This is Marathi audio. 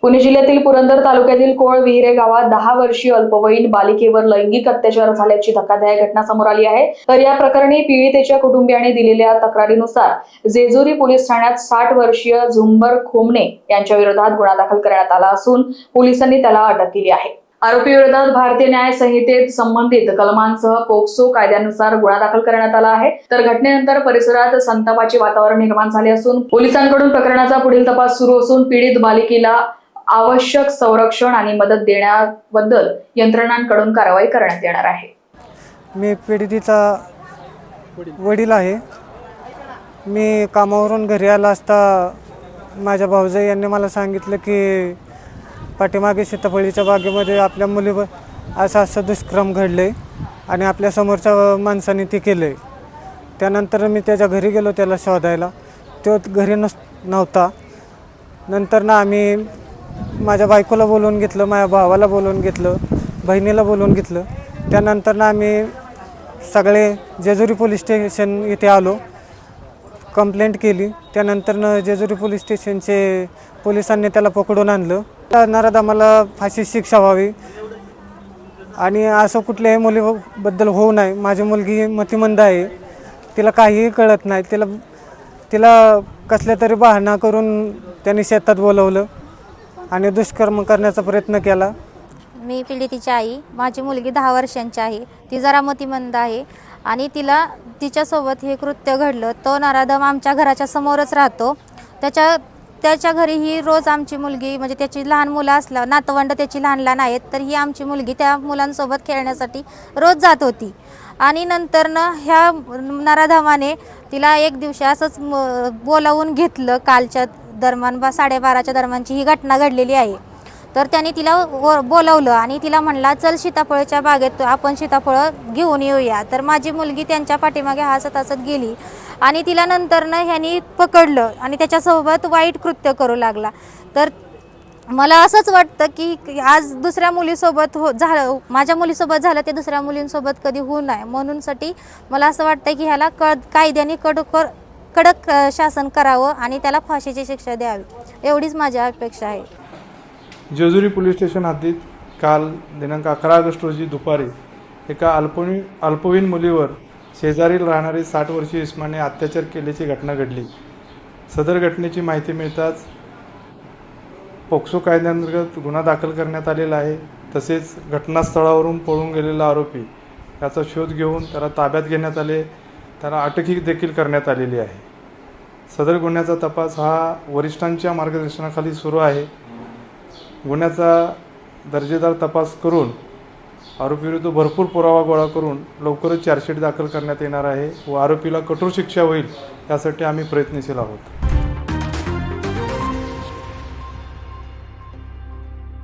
पुणे जिल्ह्यातील पुरंदर तालुक्यातील कोळविहिरे गावात 10 वर्षीय अल्पवयीन बालिकेवर लैंगिक अत्याचार झाल्याची धक्कादायक घटना समोर आली आहे। तर या प्रकरणी पीडितेच्या कुटुंबियांनी दिलेल्या तक्रारीनुसार जेजुरी पोलीस ठाण्यात 60 वर्षीय झुंबर खोमणे यांच्या विरोधात गुन्हा दाखल करण्यात आला असून पोलिसांनी त्याला अटक केली आहे। आरोपी विरोधात भारतीय न्याय संहितेत संबंधित कलमांसह पोक्सो कायद्यानुसार गुन्हा दाखल करण्यात आला आहे। तर घटनेनंतर परिसरात संतापाचे वातावरण निर्माण झाले असून पोलिसांकडून प्रकरणाचा पुढील तपास सुरू असून पीडित बालिकेला आवश्यक संरक्षण आणि मदत देण्याबद्दल यंत्रणांकडून कारवाई करण्यात येणार आहे। मी पीडितेचा वडील आहे। मी कामावरून घरी आला असता माझ्या भाऊजाई यांनी मला सांगितलं की पाठीमागे सीताफळीच्या बागेमध्ये आपल्या मुलीवर असं दुष्कर्म घडले आणि आपल्या समोरच्या माणसाने ते केले। त्यानंतर मी त्याच्या घरी गेलो त्याला शोधायला, तो घरी नव्हता। नंतर ना आम्ही माझ्या बायकोला बोलवून घेतलं, माझ्या भावाला बोलवून घेतलं, बहिणीला बोलवून घेतलं। त्यानंतर ना आम्ही सगळे जेजुरी पोलीस स्टेशन इथे आलो, कंप्लेंट केली। त्यानंतर जेजुरी पोलीस स्टेशनचे पोलिसांनी त्याला पकडून आणलं। नराधमाला फाशी शिक्षा व्हावी आणि असं कुठल्याही मुलीबद्दल होऊ नये। माझी मुलगी मतिमंद आहे, तिला काहीही कळत नाही। तिला कसल्या तरी बहाणा करून त्यांनी शेतात बोलवलं आणि दुष्कर्म करण्याचा प्रयत्न केला। मी पीडितेची आई, माझी मुलगी 10 वर्षांची आहे। ती जरा मतिमंद आहे आणि तिच्यासोबत हे कृत्य घडलं। तो नराधम आमच्या घराच्या समोरच राहतो। त्याच्या घरी ही रोज आमची मुलगी, म्हणजे त्याची लहान मुलं असला नातवंड त्याची लहान आहेत, तर ही आमची मुलगी त्या मुलांसोबत खेळण्यासाठी रोज जात होती। आणि नंतर ह्या नराधमाने तिला एक दिवशी असंच बोलावून घेतलं। कालच्या दरम्यान 12:30च्या दरम्यानची ही घटना घडलेली आहे। तर त्याने तिला बोलावलं आणि तिला म्हणला, चल सीताफळच्या बागेत आपण सीताफळं घेऊन येऊया। तर माझी मुलगी त्यांच्या पाठीमागे हसत हसत गेली आणि तिला नंतर ह्यानी पकडलं आणि त्याच्यासोबत वाईट कृत्य करू लागला। तर मला असंच वाटतं की आज दुसऱ्या मुलीसोबत झालं, माझ्या मुलीसोबत झालं, ते दुसऱ्या मुलींसोबत कधी होऊ नये म्हणूनसाठी मला असं वाटतं की ह्याला कायद्याने कडक शासन करावं आणि त्याला फाशीची शिक्षा द्यावी, एवढीच माझी अपेक्षा आहे। जेजुरी पोलीस स्टेशन हद्दीत काल दिनांक 11 ऑगस्ट रोजी दुपारी एका अल्पवयीन मुलीवर शेजारील राहणारे 60 वर्षीय इस्माने अत्याचार केल्याची घटना घडली। सदर घटनेची माहिती मिळताच पोक्सो कायद्याअंतर्गत गुन्हा दाखल करण्यात आलेला आहे। तसेच घटनास्थळावरून पळून गेलेला आरोपी याचा शोध घेऊन त्याला ताब्यात घेण्यात आले, त्याला अटकही देखील करण्यात आलेली आहे। सदर गुन्ह्याचा तपास हा वरिष्ठांच्या मार्गदर्शनाखाली सुरू आहे। गुन्ह्याचा दर्जेदार तपास करून आरोपीविरुद्ध भरपूर पुरावा गोळा करून लवकरच चार्जशीट दाखल करण्यात येणार आहे व आरोपीला कठोर शिक्षा होईल यासाठी आम्ही प्रयत्नशील आहोत।